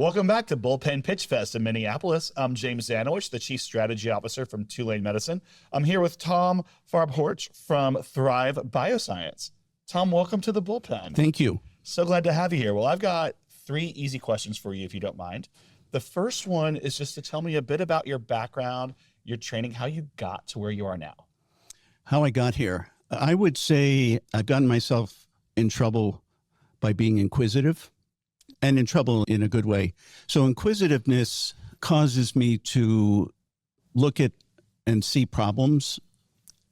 Welcome back to Bullpen Pitch Fest in Minneapolis. I'm James Zanowich, the Chief Strategy Officer from Tulane Medicine. I'm here with Tom Farb Horch from Thrive Bioscience. Tom, welcome to the Bullpen. Thank you. So glad to have you here. Well, I've got 3 easy questions for you, if you don't mind. The first one is just to tell me a bit about your background, your training, how you got to where you are now. How I got here. I would say I've gotten myself in trouble by being inquisitive, and in trouble in a good way. So inquisitiveness causes me to look at and see problems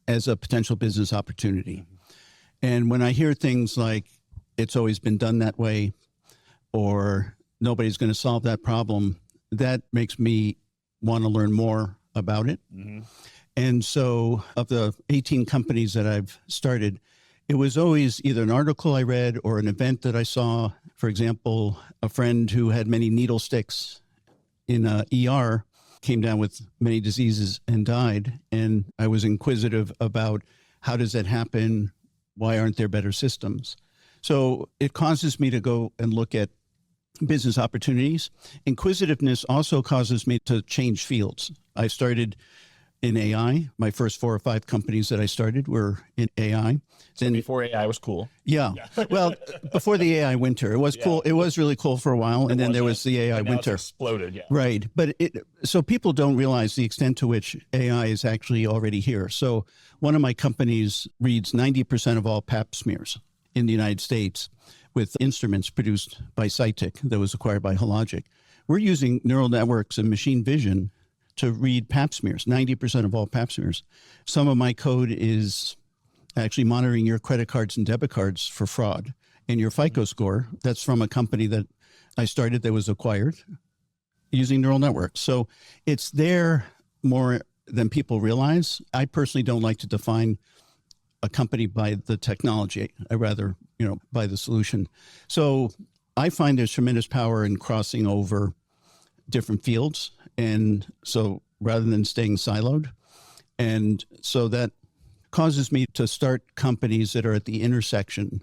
as a potential business opportunity. And when I hear things like, it's always been done that way, or nobody's going to solve that problem, that makes me want to learn more about it. And so of the 18 companies that I've started, it was always either an article I read or an event that I saw. For example, a friend who had many needle sticks in ER came down with many diseases and died. And I was inquisitive about how does that happen? Why aren't there better systems? So it causes me to go and look at business opportunities. Inquisitiveness also causes me to change fields. I started in AI. My first 4 or 5 companies that I started were in AI. So before AI was cool. Yeah. Well, before the AI winter, it was cool. It was really cool for a while. And then there was the AI winter. It's exploded, yeah. Right. But so people don't realize the extent to which AI is actually already here. So one of my companies reads 90% of all pap smears in the United States with instruments produced by Cytic that was acquired by Hologic. We're using neural networks and machine vision to read pap smears, 90% of all pap smears. Some of my code is actually monitoring your credit cards and debit cards for fraud. And your FICO score, that's from a company that I started that was acquired using neural networks. So it's there more than people realize. I personally don't like to define a company by the technology. I rather, by the solution. So I find there's tremendous power in crossing over different fields. And so rather than staying siloed, and so that causes me to start companies that are at the intersection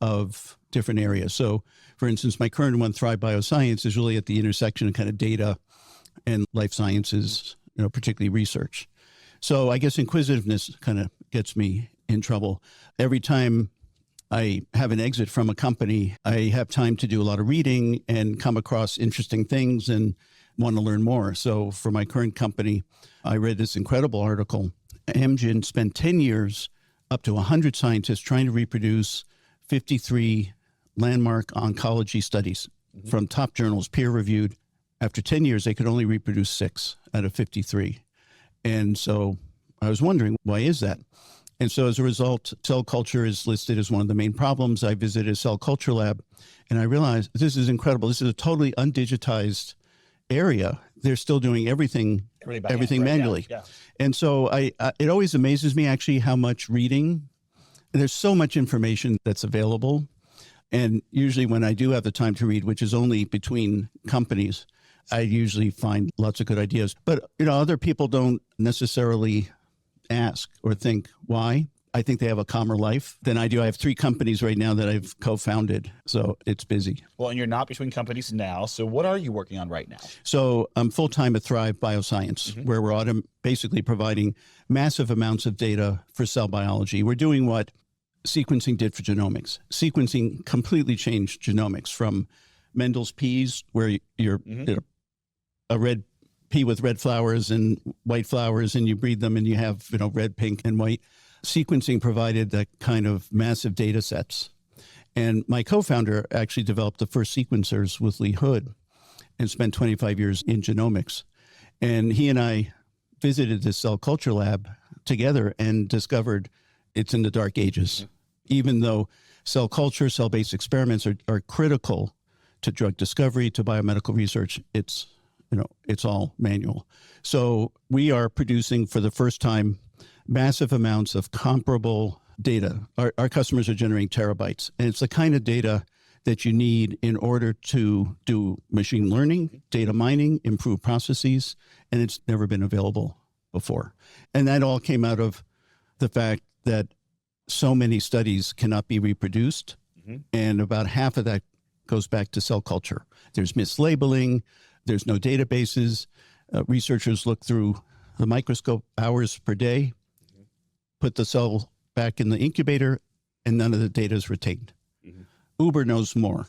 of different areas. So for instance, my current one, Thrive Bioscience, is really at the intersection of kind of data and life sciences, particularly research. So I guess inquisitiveness kind of gets me in trouble. Every time I have an exit from a company, I have time to do a lot of reading and come across interesting things and want to learn more. So for my current company, I read this incredible article. Amgen spent 10 years, up to 100 scientists trying to reproduce 53 landmark oncology studies from top journals, peer-reviewed. After 10 years, they could only reproduce 6 out of 53. And so I was wondering, why is that? And so as a result, cell culture is listed as one of the main problems. I visited a cell culture lab, and I realized this is incredible. This is a totally undigitized area. They're still doing everything manually. Yeah. And so it always amazes me actually how much reading, there's so much information that's available. And usually when I do have the time to read, which is only between companies, I usually find lots of good ideas. But, other people don't necessarily ask or think why. I think they have a calmer life than I do. I have 3 companies right now that I've co-founded, so it's busy. Well, and you're not between companies now, so what are you working on right now? So I'm full-time at Thrive Bioscience, where we're basically providing massive amounts of data for cell biology. We're doing what sequencing did for genomics. Sequencing completely changed genomics from Mendel's peas, where you're a red pea with red flowers and white flowers, and you breed them and you have, red, pink, and white. Sequencing provided that kind of massive data sets. And my co-founder actually developed the first sequencers with Lee Hood and spent 25 years in genomics. And he and I visited this cell culture lab together and discovered it's in the dark ages. Even though cell culture, cell-based experiments are critical to drug discovery, to biomedical research, it's all manual. So we are producing for the first time massive amounts of comparable data. Our customers are generating terabytes, and it's the kind of data that you need in order to do machine learning, data mining, improve processes, and it's never been available before. And that all came out of the fact that so many studies cannot be reproduced, and about half of that goes back to cell culture. There's mislabeling. There's no databases. Researchers look through the microscope hours per day, put the cell back in the incubator, and none of the data is retained. Uber knows more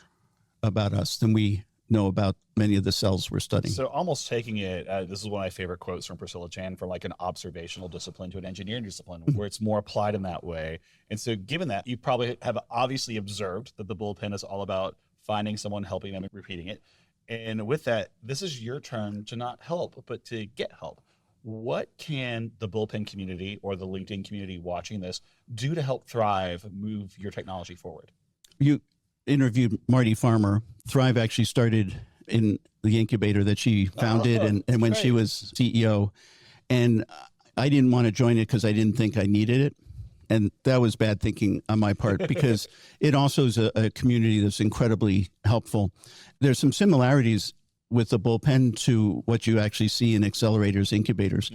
about us than we know about many of the cells we're studying. So almost taking it, this is one of my favorite quotes from Priscilla Chan, from like an observational discipline to an engineering discipline, where it's more applied in that way. And so given that, you probably have obviously observed that the bullpen is all about finding someone, helping them, and repeating it. And with that, this is your turn to not help, but to get help. What can the bullpen community or the LinkedIn community watching this do to help Thrive move your technology forward? You interviewed Marty Farmer. Thrive actually started in the incubator that she founded and when she was CEO. And I didn't want to join it because I didn't think I needed it. And that was bad thinking on my part, because it also is a community that's incredibly helpful. There's some similarities with the bullpen to what you actually see in accelerators, incubators.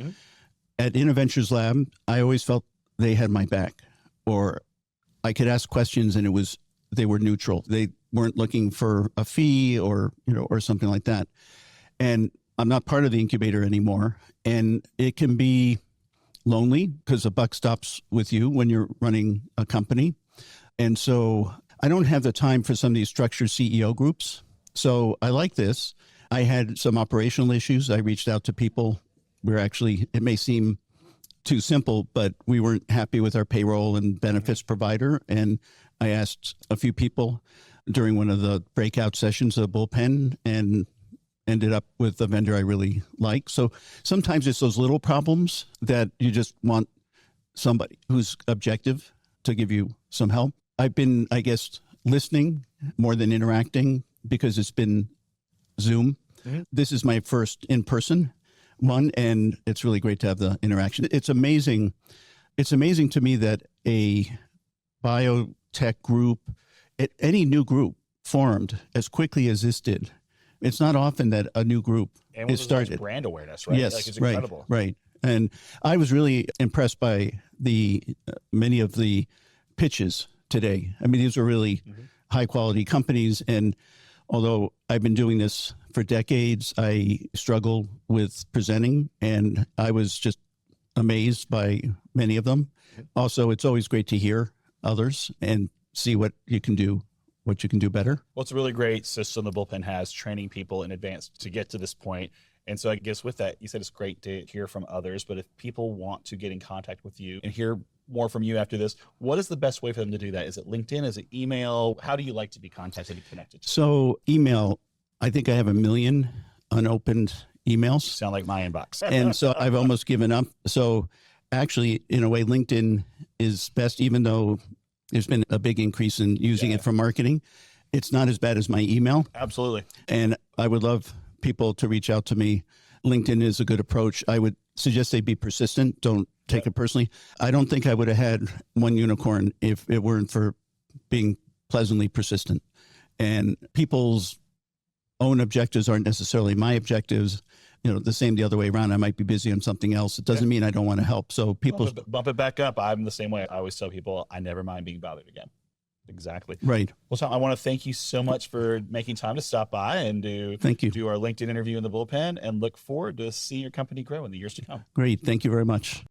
At InnoVentures Lab, I always felt they had my back, or I could ask questions and they were neutral. They weren't looking for a fee or something like that. And I'm not part of the incubator anymore. And it can be lonely because the buck stops with you when you're running a company. And so I don't have the time for some of these structured CEO groups. So I like this. I had some operational issues. I reached out to people. It may seem too simple, but we weren't happy with our payroll and benefits provider. And I asked a few people during one of the breakout sessions of the bullpen and ended up with a vendor I really like. So sometimes it's those little problems that you just want somebody who's objective to give you some help. I've been, I guess, listening more than interacting because it's been Zoom. This is my first in-person one, and it's really great to have the interaction. It's amazing. It's amazing to me that a biotech group, any new group formed as quickly as this did. It's not often that a new group is started. Brand awareness, right? Yes, like it's incredible. Right. And I was really impressed by many of the pitches today. I mean, these are really high quality companies. And although I've been doing this for decades, I struggle with presenting, and I was just amazed by many of them. Also, it's always great to hear others and see what you can do better. Well, it's a really great system the bullpen has, training people in advance to get to this point. And so I guess with that, you said it's great to hear from others, but if people want to get in contact with you and hear more from you after this, what is the best way for them to do that? Is it LinkedIn? Is it email? How do you like to be contacted and connected? So email, I think I have 1 million unopened emails. Sound like my inbox. And so I've almost given up. So actually, in a way, LinkedIn is best, even though there's been a big increase in using it for marketing. It's not as bad as my email. Absolutely. And I would love people to reach out to me. LinkedIn is a good approach. I would suggest they be persistent. Don't take it personally. I don't think I would have had one unicorn if it weren't for being pleasantly persistent. And people's own objectives aren't necessarily my objectives. The same the other way around. I might be busy on something else. It doesn't mean I don't want to help. So people bump it back up. I'm the same way. I always tell people I never mind being bothered again. Exactly. Right. Well, Tom, I want to thank you so much for making time to stop by and do our LinkedIn interview in the bullpen, and look forward to seeing your company grow in the years to come. Great. Thank you very much.